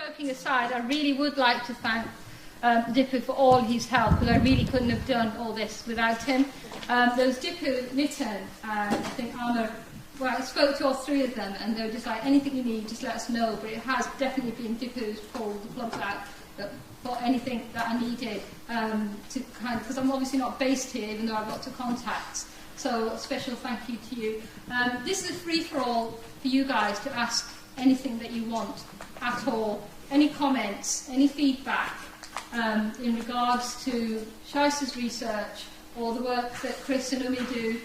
joking aside, I really would like to thank Dipu for all his help, because I really couldn't have done all this without him. There was Dipu, Nitin, I think Anna. Well, I spoke to all three of them, and they were just like, anything you need, just let us know. But it has definitely been Dipu who's pulled the plugs out for anything that I needed, because I'm obviously not based here, even though I've got to contacts. So a special thank you to you. This is a free-for-all for you guys to ask anything that you want at all. Any comments, any feedback in regards to Shaisa's research or the work that Chris and Umi do,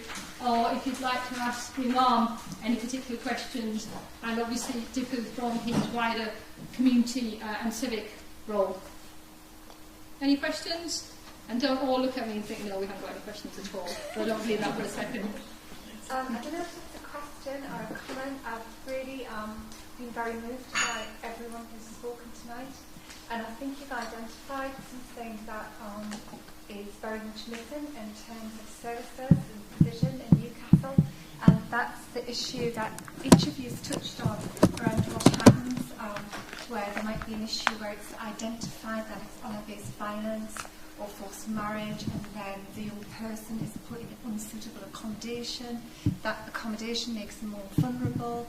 or if you'd like to ask the Imam any particular questions, and obviously Dipu from his wider community and civic role. Any questions? And don't all look at me and think, no, we haven't got any questions at all. So don't believe that for a second. I don't know if it's a question or a comment. I've really been very moved by everyone who's spoken tonight. And I think you've identified something that is very much missing in terms of services and provision in Newcastle. And that's the issue that each of you has touched on around what happens where there might be an issue where it's identified that it's honour-based violence or forced marriage, and then the young person is put in unsuitable accommodation. That accommodation makes them more vulnerable.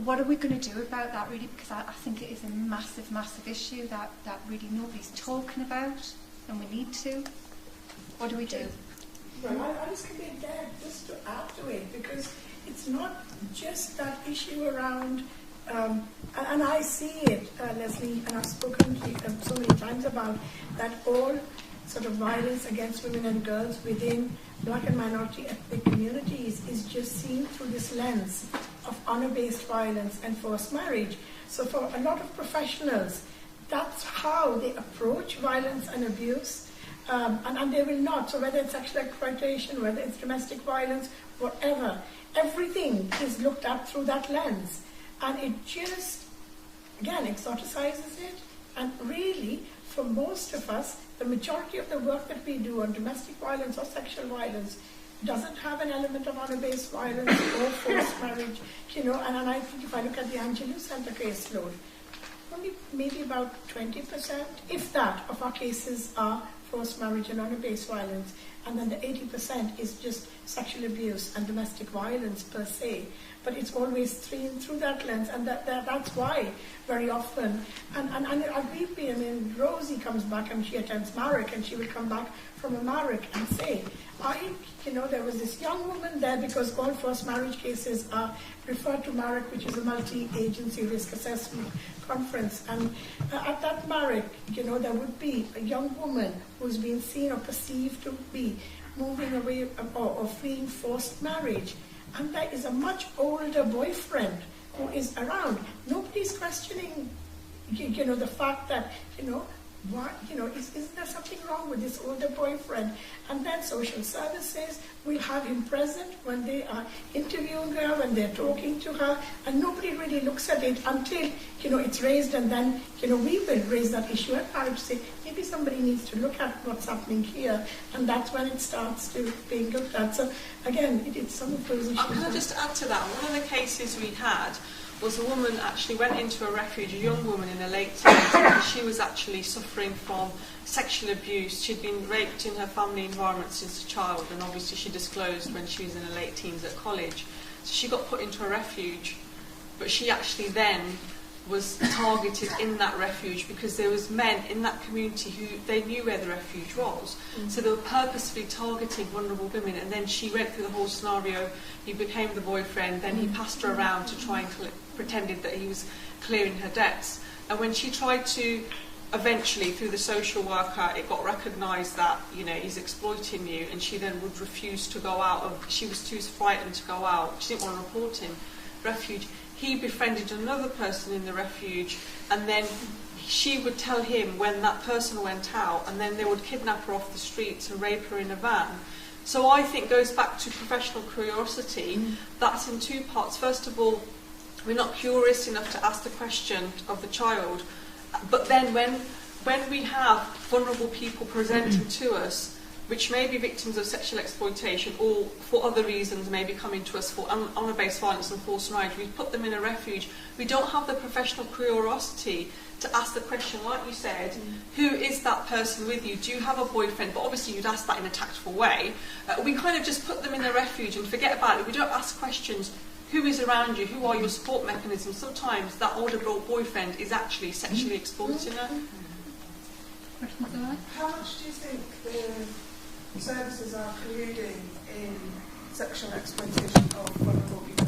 What are we going to do about that, really? Because I think it is a massive, massive issue that really nobody's talking about, and we need to. What do we do? Well, I was going to be there just to add to it, because it's not just that issue around, and I see it, Leslie, and I've spoken to you so many times about that all sort of violence against women and girls within black and minority ethnic communities is just seen through this lens of honour-based violence and forced marriage. So for a lot of professionals, that's how they approach violence and abuse, and they will not. So whether it's sexual exploitation, whether it's domestic violence, whatever, everything is looked at through that lens. And it just, again, exoticizes it. And really, for most of us, the majority of the work that we do on domestic violence or sexual violence doesn't have an element of honour-based violence or forced marriage, and I think if I look at the Angelou Centre caseload, only maybe about 20%, if that, of our cases are forced marriage and honour-based violence, and then the 80% is just sexual abuse and domestic violence per se. But it's always through that lens, and that's why very often, and we've been, I mean, Rosie comes back and she attends Marek, and she will come back from a Marek and say, there was this young woman there, because all forced marriage cases are referred to Marek, which is a multi-agency risk assessment conference, and at that Marek, there would be a young woman who's been seen or perceived to be moving away or fleeing forced marriage. And there is a much older boyfriend who is around. Nobody's questioning, the fact that, isn't there something wrong with this older boyfriend? And then social services will have him present when they are interviewing her, when they're talking to her, and nobody really looks at it until, it's raised, and then, we will raise that issue at Marek to say, maybe somebody needs to look at what's happening here, and that's when it starts to being looked at. So, again, it's some of those issues. Can I just add to that? One of the cases we had was a woman actually went into a refuge, a young woman in her late teens, because she was actually suffering from sexual abuse. She'd been raped in her family environment since a child, and obviously she disclosed when she was in her late teens at college. So she got put into a refuge, but she actually then was targeted in that refuge because there was men in that community who they knew where the refuge was. So they were purposefully targeting vulnerable women, and then she went through the whole scenario. He became the boyfriend, then he passed her around to try and pretended that he was clearing her debts. And when she tried to, eventually through the social worker, it got recognised that he's exploiting you, and she then would refuse to go out. She was too frightened to go out. She didn't want to report him. Refuge. He befriended another person in the refuge, and then she would tell him when that person went out, and then they would kidnap her off the streets and rape her in a van. So I think it goes back to professional curiosity. That's in two parts. First of all, we're not curious enough to ask the question of the child, but then when we have vulnerable people presenting to us, which may be victims of sexual exploitation or for other reasons may be coming to us for honour-based violence and forced marriage, we put them in a refuge. We don't have the professional curiosity to ask the question, like you said, who is that person with you? Do you have a boyfriend? But obviously you'd ask that in a tactful way. We kind of just put them in a refuge and forget about it. We don't ask questions. Who is around you? Who are your support mechanisms? Sometimes that older boyfriend is actually sexually exploiting her. How much do you think the services are colluding in sexual exploitation of vulnerable people?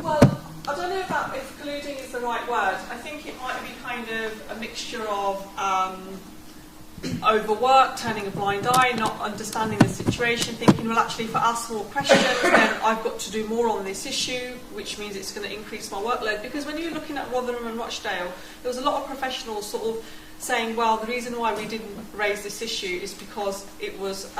Well, I don't know about if colluding is the right word. I think it might be kind of a mixture of overwork, turning a blind eye, not understanding the situation, thinking, well, actually, if I ask more questions, then I've got to do more on this issue, which means it's going to increase my workload. Because when you're looking at Rotherham and Rochdale, there was a lot of professionals sort of saying, well, the reason why we didn't raise this issue is because it was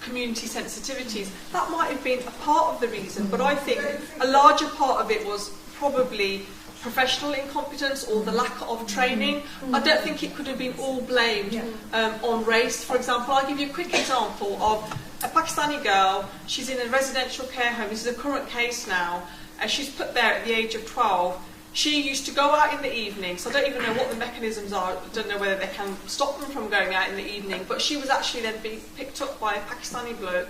community sensitivities. That might have been a part of the reason, but I think a larger part of it was probably professional incompetence or the lack of training. I don't think it could have been all blamed on race. For example, I'll give you a quick example of a Pakistani girl. She's in a residential care home. This is a current case now. She's put there at the age of 12. She used to go out in the evening, so I don't even know what the mechanisms are. I don't know whether they can stop them from going out in the evening, but she was actually then being picked up by a Pakistani bloke,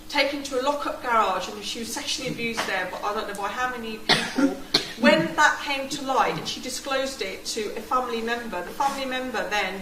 taken to a lock-up garage, and she was sexually abused there, but I don't know by how many people. When that came to light and she disclosed it to a family member, the family member then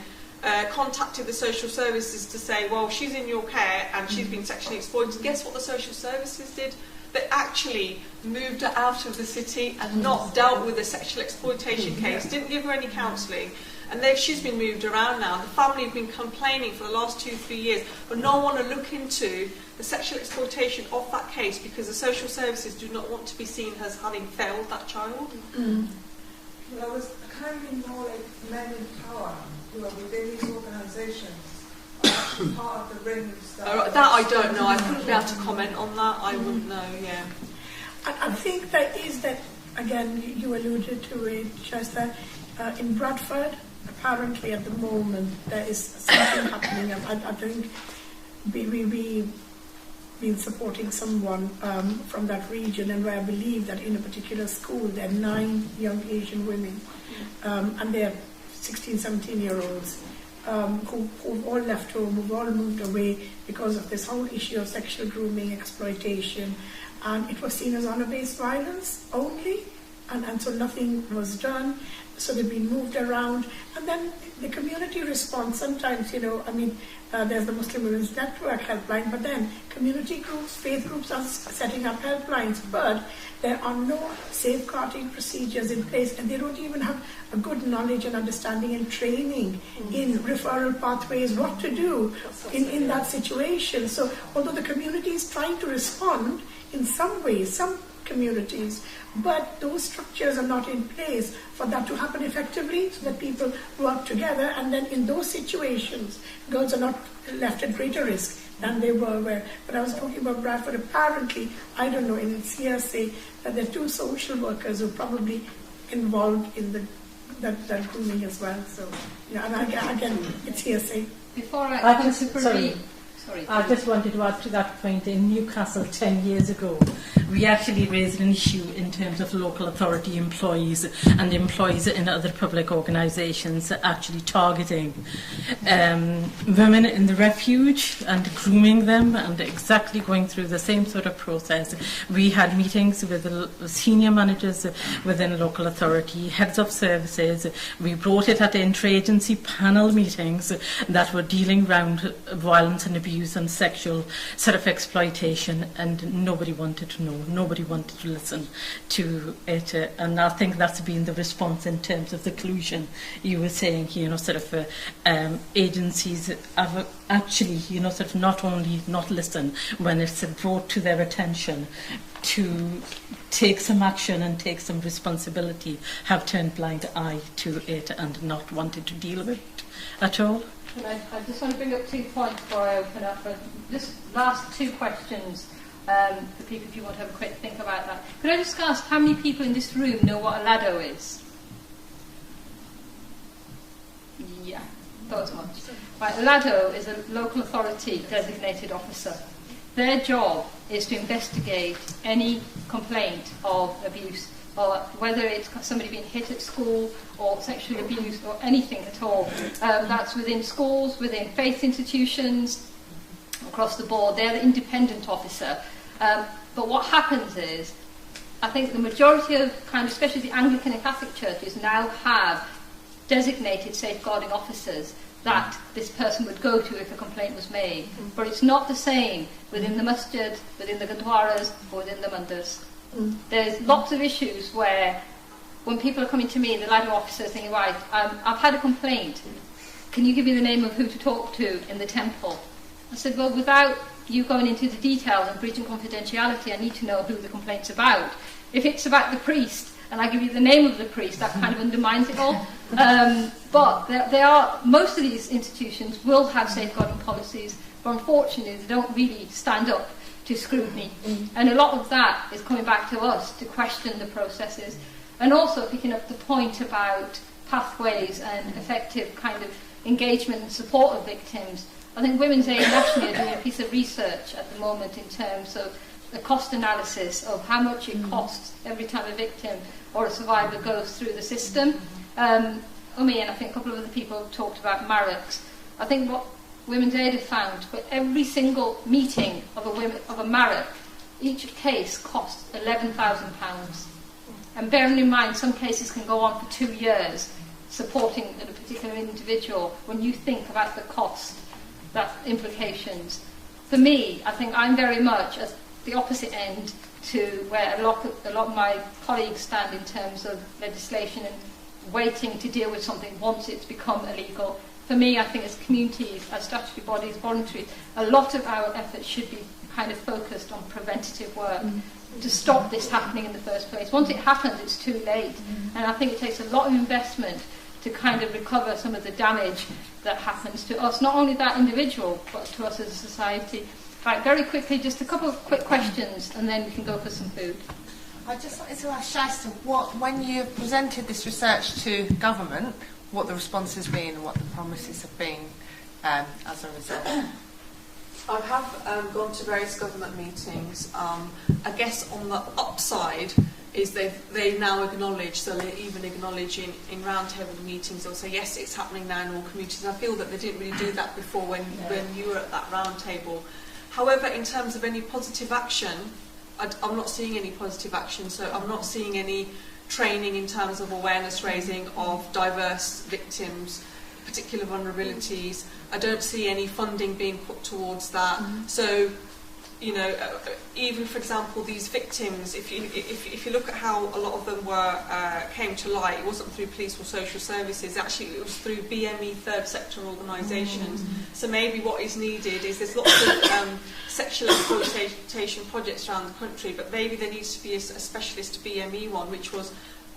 contacted the social services to say, well, she's in your care and she's been sexually exploited. Guess what the social services did? They actually moved her out of the city and not dealt with the sexual exploitation case, didn't give her any counselling. And she's been moved around now. The family have been complaining for the last 2-3 years, but no one to look into the sexual exploitation of that case because the social services do not want to be seen as having failed that child. Well, I was kind of more like men in power who are within these organisations are actually part of the rings. That I don't know. I couldn't be able to comment on that. I wouldn't know, yeah. I think that is that, again, you alluded to it, Chester, in Bradford, apparently at the moment there is something happening. I think we've been supporting someone from that region, and where I believe that in a particular school there are 9 young Asian women, and they're 16, 17-year-olds who've all left home, who've all moved away because of this whole issue of sexual grooming, exploitation, and it was seen as honour-based violence only, and so nothing was done. So they've been moved around, and then the community response. Sometimes, there's the Muslim Women's Network helpline, but then community groups, faith groups are setting up helplines, but there are no safeguarding procedures in place, and they don't even have a good knowledge and understanding and training in referral pathways, what to do in that situation. So although the community is trying to respond in some ways, some communities, but those structures are not in place for that to happen effectively, so that people work together, and then in those situations girls are not left at greater risk than they were where. But I was talking about Bradford. Apparently, I don't know, in its hearsay that there are 2 social workers who are probably involved in that grooming as well. So and again, it's hearsay. Before I Sorry. I just wanted to add to that point. In Newcastle 10 years ago, we actually raised an issue in terms of local authority employees and employees in other public organisations actually targeting women in the refuge and grooming them, and exactly going through the same sort of process. We had meetings with the senior managers within local authority, heads of services. We brought it at interagency panel meetings that were dealing around violence and abuse and sexual sort of exploitation, and nobody wanted to know, nobody wanted to listen to it, and I think that's been the response in terms of the collusion. You were saying, agencies have actually, sort of not only not listen when it's brought to their attention to take some action and take some responsibility, have turned blind eye to it and not wanted to deal with it at all. I just want to bring up 2 points before I open up. Just last 2 questions for people if you want to have a quick think about that. Could I just ask how many people in this room know what a laddo is? Yeah. thought so much. Right, LADO is a local authority designated officer. Their job is to investigate any complaint of abuse, or whether it's somebody being hit at school or sexual abuse or anything at all. That's within schools, within faith institutions, across the board. They're the independent officer. But what happens is, I think the majority of, especially the Anglican and Catholic churches now have designated safeguarding officers that this person would go to if a complaint was made. But it's not the same within the masjid, within the gurdwaras, or within the mandirs. There's lots of issues where, when people are coming to me, the LADO officer is thinking, right, I've had a complaint. Can you give me the name of who to talk to in the temple? I said, well, without you going into the details and breaching confidentiality, I need to know who the complaint's about. If it's about the priest, and I give you the name of the priest, that kind of undermines it all. But there are, most of these institutions will have safeguarding policies, but unfortunately they don't really stand up to scrutiny. And a lot of that is coming back to us to question the processes. And also picking up the point about pathways and effective kind of engagement and support of victims. I think Women's Aid nationally are doing a piece of research at the moment in terms of the cost analysis of how much it costs every time a victim or a survivor goes through the system. Umi and I think a couple of other people talked about Mareks. I think what Women's Aid have found, for every single meeting of a Marek, each case costs £11,000. And bearing in mind, some cases can go on for 2 years supporting a particular individual. When you think about the cost, that implications. For me, I think I'm very much at the opposite end to where a lot of my colleagues stand in terms of legislation and waiting to deal with something once it's become illegal. For me, I think as communities, as statutory bodies, voluntary, a lot of our efforts should be kind of focused on preventative work to stop this happening in the first place. Once it happens, it's too late. And I think it takes a lot of investment to kind of recover some of the damage that happens to us, not only that individual, but to us as a society. Right, very quickly, just a couple of quick questions, and then we can go for some food. I just wanted to ask Shasta, when you presented this research to government, what the response has been and what the promises have been as a result? I have gone to various government meetings. I guess on the upside is they now acknowledge, so they even acknowledge in roundtable meetings, they'll say, yes, it's happening now in all communities. I feel that they didn't really do that before when you were at that roundtable. However, in terms of any positive action, I'm not seeing any positive action, so I'm not seeing any training in terms of awareness raising of diverse victims, particular vulnerabilities. I don't see any funding being put towards that. So, you know, even for example, these victims, if you look at how a lot of them came to light, it wasn't through police or social services. Actually, it was through BME third sector organisations. So maybe what is needed is there's lots of sexual exploitation projects around the country, but maybe there needs to be a specialist BME one, which was,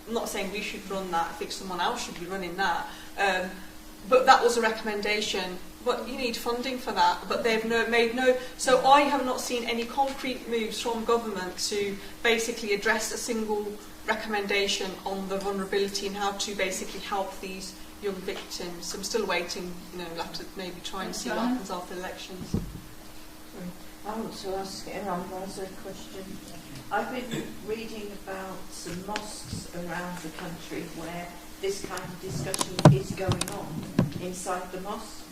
I'm not saying we should run that. I think someone else should be running that. But that was a recommendation. But you need funding for that. But they've made no. So I have not seen any concrete moves from government to basically address a single recommendation on the vulnerability and how to basically help these young victims. I'm still waiting. You know, we'll have to maybe try and see what happens after the elections. I want to ask Iran's a question. I've been reading about some mosques around the country where this kind of discussion is going on inside the mosque.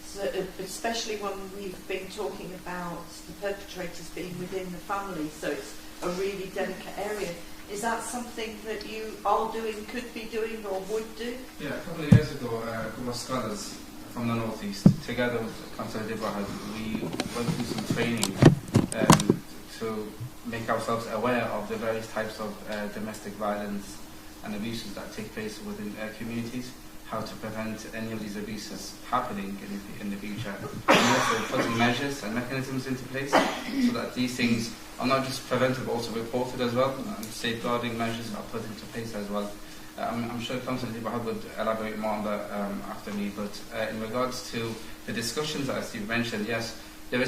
So, especially when we've been talking about the perpetrators being within the family, so it's a really delicate area. Is that something that you are doing, could be doing, or would do? Yeah, a couple of years ago, a group of scholars from the northeast, together with Councillor Deborah, we went through some training to make ourselves aware of the various types of domestic violence and abuses that take place within communities, how to prevent any of these abuses happening in the future, and also putting measures and mechanisms into place so that these things are not just prevented but also reported as well, and safeguarding measures are put into place as well. I'm sure Councillor Deborah would elaborate more on that after me, but in regards to the discussions that Steve mentioned, yes, there are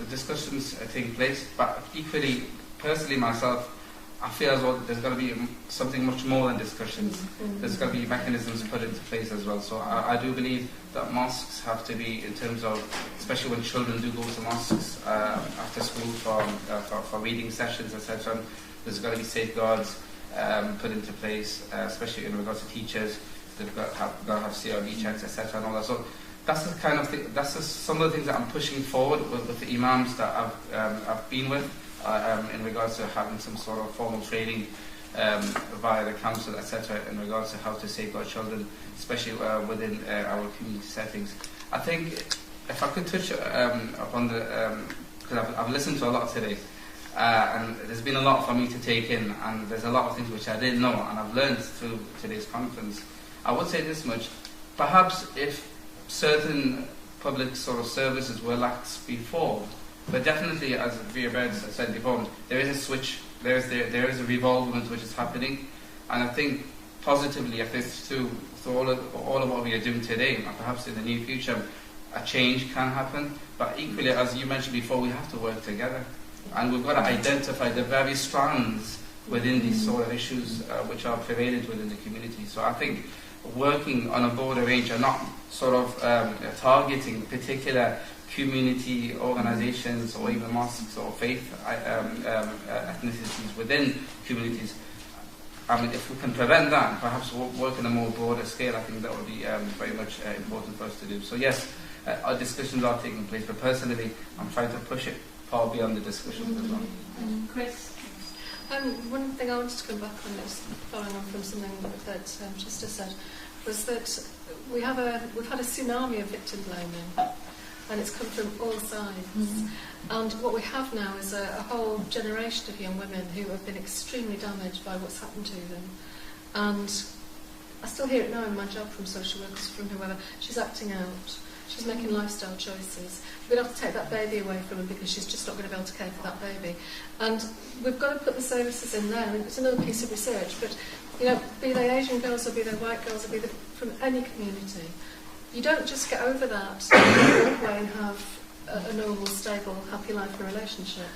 discussions taking place, but equally, personally myself, I feel as well there's got to be something much more than discussions. There's got to be mechanisms put into place as well. So I do believe that mosques have to be, in terms of, especially when children do go to mosques after school for reading sessions, etc. There's got to be safeguards put into place, especially in regards to teachers. They've got to have CRB checks, etc. and all that. So that's the kind of thing. That's just some of the things that I'm pushing forward with the imams that I've been with. In regards to having some sort of formal training via the council, etc., in regards to how to safeguard children, especially within our community settings. I think if I could touch upon the, because I've listened to a lot today, and there's been a lot for me to take in, and there's a lot of things which I didn't know, and I've learned through today's conference. I would say this much: perhaps if certain public sort of services were lax before, but definitely, as Via Bird said before, there is a switch, there is a revolvement which is happening, and I think positively, if it's through all of what we are doing today, and perhaps in the near future, a change can happen. But equally, as you mentioned before, we have to work together, and we've got to identify the very strands within these sort of issues which are prevalent within the community. So I think working on a broader range and not sort of targeting particular community organisations or even mosques or faith ethnicities within communities. I mean, if we can prevent that, perhaps work on a more broader scale, I think that would be very much important for us to do. So yes, our discussions are taking place, but personally, I'm trying to push it far beyond the discussions as well. Chris? One thing I wanted to come back on is following on from something that Chester said, was that we've had a tsunami of victim blaming. And it's come from all sides. And what we have now is a whole generation of young women who have been extremely damaged by what's happened to them. And I still hear it now in my job from social workers, from whoever. She's acting out. She's making lifestyle choices. We're going to have to take that baby away from her because she's just not going to be able to care for that baby. And we've got to put the services in there. I mean, it's another piece of research, but be they Asian girls or be they white girls or be they from any community, you don't just get over that and walk away and have a normal, stable, happy life in a relationship.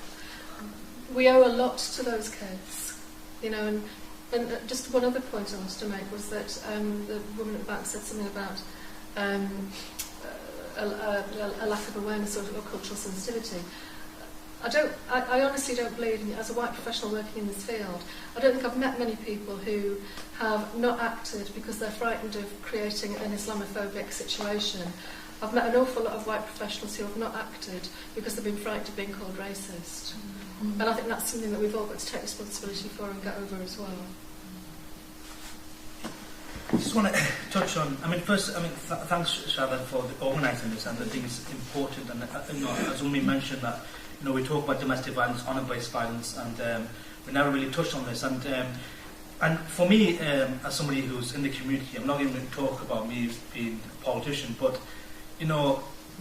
We owe a lot to those kids, And just one other point I wanted to make was that the woman at the back said something about a lack of awareness or cultural sensitivity. I honestly don't believe, as a white professional working in this field, I don't think I've met many people who have not acted because they're frightened of creating an Islamophobic situation. I've met an awful lot of white professionals who have not acted because they've been frightened of being called racist. And I think that's something that we've all got to take responsibility for and get over as well. I just want to touch on, first, thanks, Shada, for organising this, and I think it's important, and as Umi mentioned that, we talk about domestic violence, honour-based violence, and we never really touched on this. And for me, as somebody who's in the community, I'm not even going to talk about me being a politician, but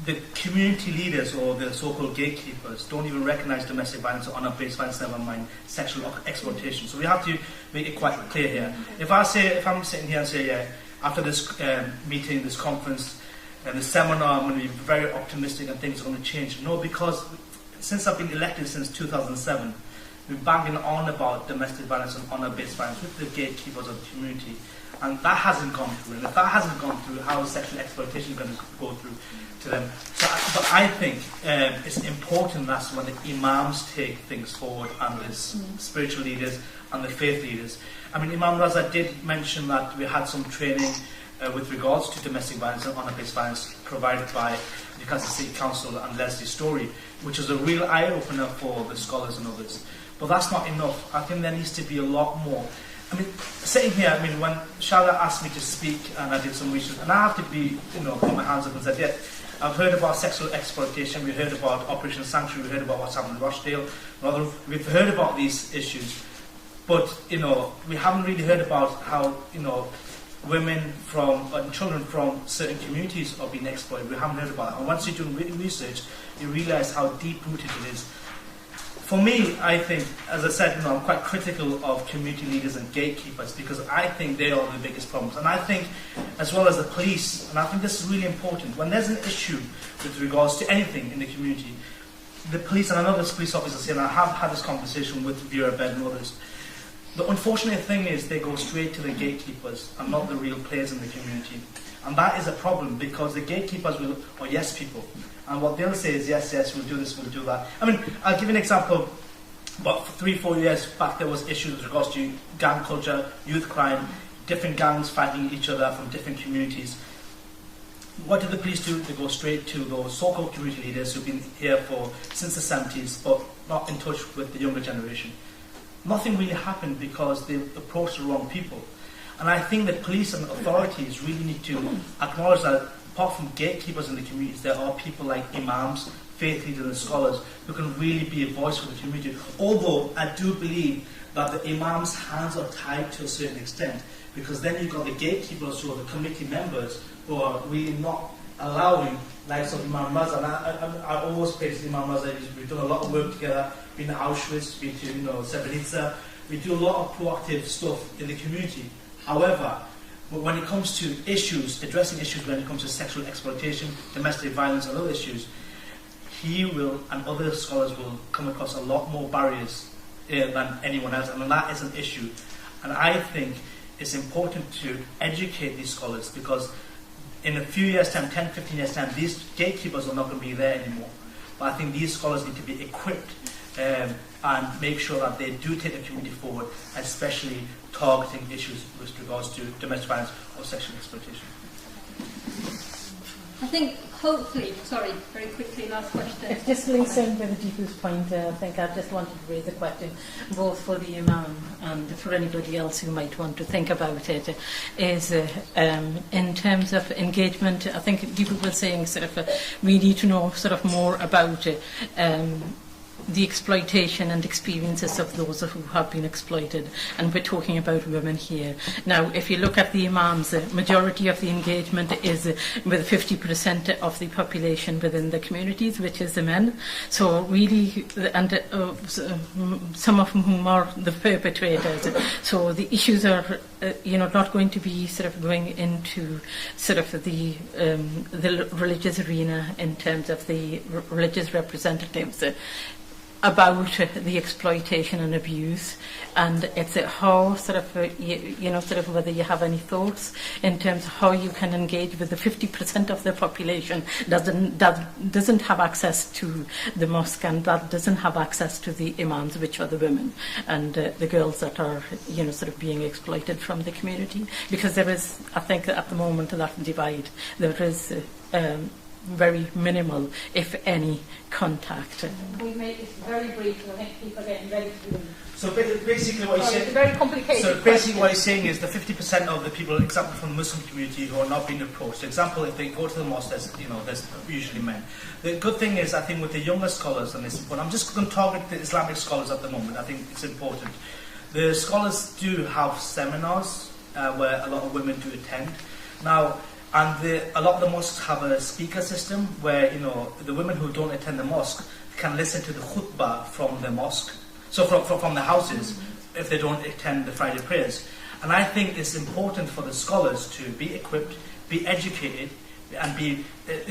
the community leaders or the so-called gatekeepers don't even recognise domestic violence or honour-based violence, never mind sexual exploitation. So we have to make it quite clear here. If I'm sitting here and say, after this meeting, this conference, and this seminar, I'm going to be very optimistic and things are going to change. No, because since I've been elected since 2007, we've been banging on about domestic violence and honour-based violence with the gatekeepers of the community, and that hasn't gone through. And if that hasn't gone through, how is sexual exploitation going to go through to them? But I think it's important that's when the imams take things forward, and the spiritual leaders and the faith leaders. Imam Raza did mention that we had some training with regards to domestic violence and honour-based violence provided by Newcastle City Council and Leslie Story, which is a real eye-opener for the scholars and others. But that's not enough. I think there needs to be a lot more. Sitting here, when Shada asked me to speak and I did some research, and I have to be, put my hands up and say, I've heard about sexual exploitation, we heard about Operation Sanctuary, we heard about what's happened in Rochdale, we've heard about these issues, but, we haven't really heard about how, women and children from certain communities are being exploited. We haven't heard about it. And once you do research, you realise how deep-rooted it is. For me, I think, as I said, I'm quite critical of community leaders and gatekeepers because I think they are the biggest problems. And I think, as well as the police, and I think this is really important, when there's an issue with regards to anything in the community, the police, and I know there's police officers here, and I have had this conversation with Vera Bed and others, The unfortunate thing is they go straight to the gatekeepers and not the real players in the community. And that is a problem, because the gatekeepers are yes people. And what they'll say is, yes, yes, we'll do this, we'll do that. I mean, I'll give you an example. About 3-4 years back, there was issues with regards to gang culture, youth crime, different gangs fighting each other from different communities. What do the police do? They go straight to those so-called community leaders who've been here since the 70s, but not in touch with the younger generation. Nothing really happened because they approached the wrong people. And I think that police and authorities really need to acknowledge that apart from gatekeepers in the communities, there are people like imams, faith leaders and scholars who can really be a voice for the community. Although I do believe that the imams' hands are tied to a certain extent, because then you've got the gatekeepers who are the committee members who are really not allowing likes of Imam Mazza. And I always praise Imam Mazza. We've done a lot of work together, been to Auschwitz, been to Srebrenica. We do a lot of proactive stuff in the community. However, when it comes to addressing issues when it comes to sexual exploitation, domestic violence and other issues, he will and other scholars will come across a lot more barriers than anyone else, and that is an issue. And I think it's important to educate these scholars, because in a few years' time, 10, 15 years' time, these gatekeepers are not going to be there anymore. But I think these scholars need to be equipped and make sure that they do take the community forward, especially targeting issues with regards to domestic violence or sexual exploitation. I think hopefully, sorry, very quickly, last question. Just links in with Deepu's point, I think I just wanted to raise a question, both for the Imam and for anybody else who might want to think about it, is in terms of engagement. I think Deepu was saying we need to know more about the exploitation and experiences of those who have been exploited, and we're talking about women here. Now, if you look at the imams, the majority of the engagement is with 50% of the population within the communities, which is the men. So really, and some of whom are the perpetrators. So the issues are, not going to be going into the religious arena in terms of the religious representatives. About the exploitation and abuse, and it's how whether you have any thoughts in terms of how you can engage with the 50% of the population that doesn't have access to the mosque, and that doesn't have access to the imams, which are the women and the girls that are being exploited from the community, because there is, I think, at the moment that divide. There is very minimal, if any, contact. We make this very brief, so I think people are getting ready to do. So basically what he's saying, it's a very complicated so basically what he's saying is the 50% of the people, example from the Muslim community, who are not being approached. Example, if they go to the mosque, there's usually men. The good thing is, I think, with the younger scholars, and it's important, I'm just going to target the Islamic scholars at the moment. I think it's important. The scholars do have seminars where a lot of women do attend. Now, and a lot of the mosques have a speaker system where, the women who don't attend the mosque can listen to the khutbah from the mosque, so from the houses, if they don't attend the Friday prayers. And I think it's important for the scholars to be equipped, be educated, and be,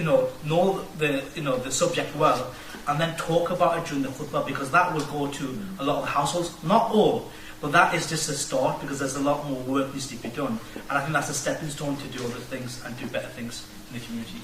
know the subject well, and then talk about it during the khutbah, because that will go to a lot of households, not all. But that is just a start, because there's a lot more work needs to be done. And I think that's a stepping stone to do other things and do better things in the community.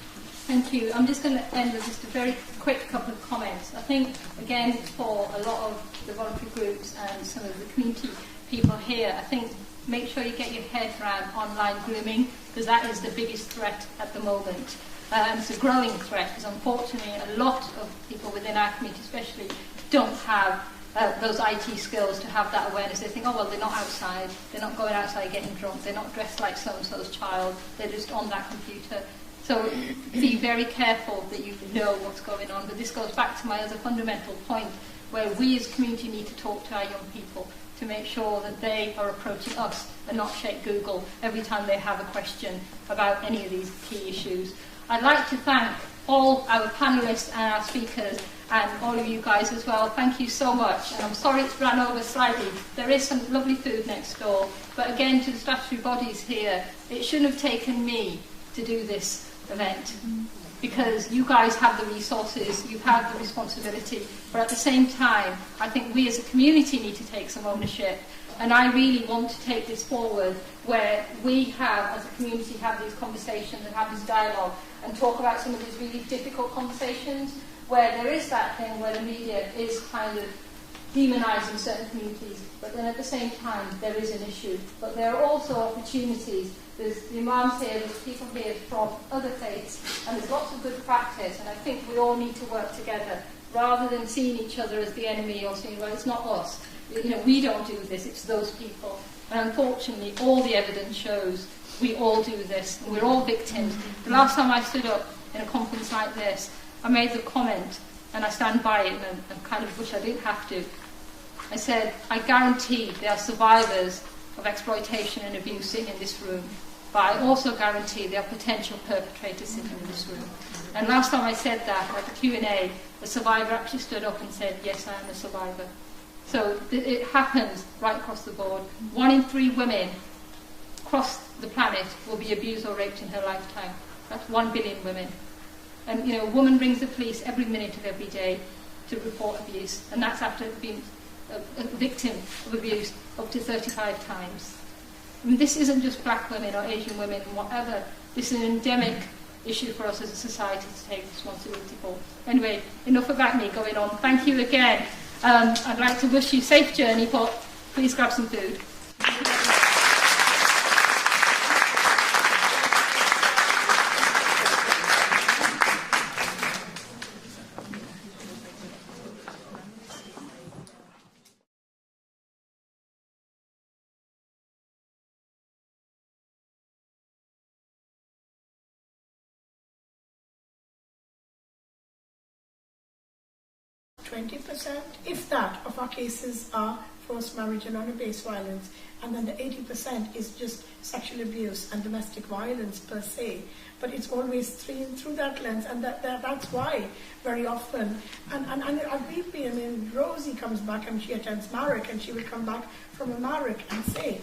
Thank you. I'm just going to end with just a very quick couple of comments. I think, again, for a lot of the voluntary groups and some of the community people here, I think make sure you get your head around online grooming, because that is the biggest threat at the moment. And it's a growing threat, because unfortunately a lot of people within our community especially don't have those IT skills to have that awareness. They think, they're not outside, they're not going outside getting drunk, they're not dressed like so-and-so's child, they're just on that computer. So be very careful that you know what's going on. But this goes back to my other fundamental point, where we as a community need to talk to our young people to make sure that they are approaching us and not check Google every time they have a question about any of these key issues. I'd like to thank all our panellists and our speakers, and all of you guys as well. Thank you so much. And I'm sorry it's ran over slightly. There is some lovely food next door. But again, to the statutory bodies here, it shouldn't have taken me to do this event, because you guys have the resources, you have the responsibility. But at the same time, I think we as a community need to take some ownership And I really want to take this forward, where we have, as a community, have these conversations and have this dialogue and talk about some of these really difficult conversations, where there is that thing where the media is kind of demonising certain communities, but then at the same time there is an issue. But there are also opportunities. There's the imams here, there's people here from other faiths, and there's lots of good practice, and I think we all need to work together, rather than seeing each other as the enemy or saying, well, it's not us. You know, we don't do this, it's those people. And unfortunately, all the evidence shows we all do this, and we're all victims. The last time I stood up in a conference like this, I made the comment, and I stand by it, and kind of wish I didn't have to. I said, I guarantee there are survivors of exploitation and abuse sitting in this room, but I also guarantee there are potential perpetrators sitting in this room. And last time I said that, at the Q&A, the survivor actually stood up and said, yes, I am a survivor. So it happens right across the board. 1 in 3 women across the planet will be abused or raped in her lifetime. That's 1 billion women. And, you know, a woman rings the police every minute of every day to report abuse, and that's after being a victim of abuse up to 35 times. I mean, this isn't just black women or Asian women, whatever. This is an endemic issue for us as a society to take responsibility for. Anyway, enough about me going on. Thank you again. I'd like to wish you a safe journey, but please grab some food. 20%, if that, of our cases are forced marriage and honor-based violence, and then the 80% is just sexual abuse and domestic violence per se. But it's always through that lens, and that's why very often, and we've been, I mean, Rosie comes back and she attends Marek, and she will come back from a Marek and say,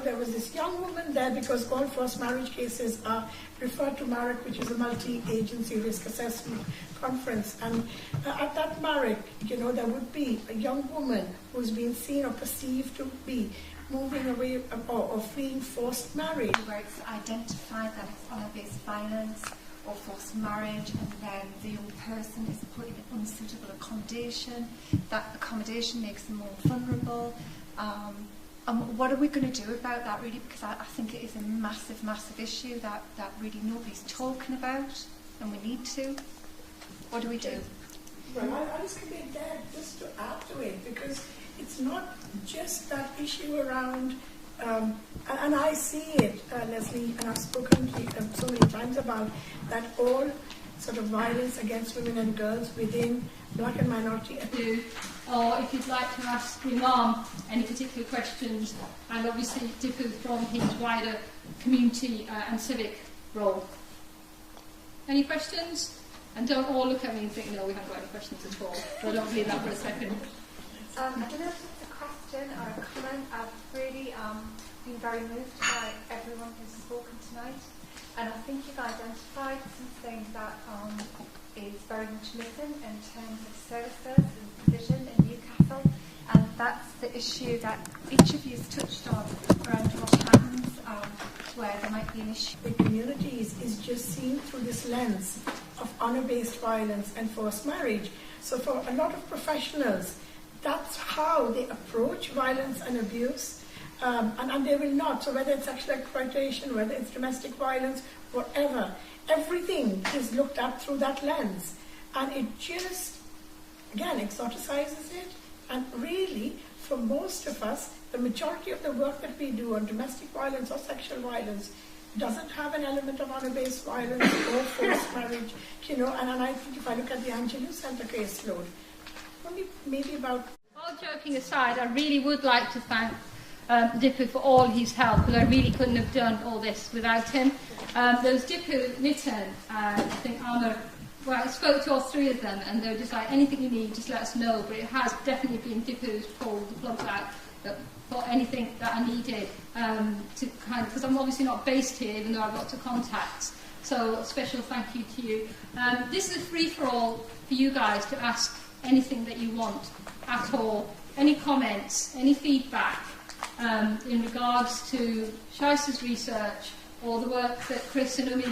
there was this young woman there, because all forced marriage cases are referred to Marek, which is a multi-agency risk assessment conference, and at that Marek, there would be a young woman who's been seen or perceived to be moving away or fleeing forced marriage. Where it's identified that it's honor-based violence or forced marriage, and then the young person is put in unsuitable accommodation. That accommodation makes them more vulnerable. What are we going to do about that, really? Because I think it is a massive, massive issue that really nobody's talking about, and we need to. What do we do? Well, I was coming there just to add to it, because it's not just that issue around, and I see it, Leslie, and I've spoken to you so many times about that all sort of violence against women and girls within black and minority. Or if you'd like to ask Imam any particular questions, and obviously differ from his wider community and civic role. Any questions? And don't all look at me and think, no, we haven't got any questions at all. But I'll leave that for a second. I don't know if it's a question or a comment. I've really been very moved by everyone who's spoken tonight. And I think you've identified something that is very much missing in terms of services and provision in Newcastle. And that's the issue that each of you has touched on around what happens where there might be an issue. The communities is just seen through this lens of honor-based violence and forced marriage. So for a lot of professionals, that's how they approach violence and abuse, and they will not. So whether it's sexual exploitation, whether it's domestic violence, whatever, everything is looked at through that lens. And it just, again, exoticizes it. And really, for most of us, the majority of the work that we do on domestic violence or sexual violence doesn't have an element of honor-based violence or forced marriage, and I think if I look at the Angelou Centre caseload, only maybe about... All joking aside, I really would like to thank Dipu for all his help, because I really couldn't have done all this without him. There was Dipu, Nitin, I think Amar. Well, I spoke to all 3 of them, and they were just like, anything you need, just let us know. But it has definitely been Dipu who's pulled the plug out for anything that I needed to because I'm obviously not based here, even though I've got to contacts. So a special thank you to you. This is a free-for-all for you guys to ask anything that you want at all. any comments, any feedback in regards to Shaista's research or the work that Chris and Umi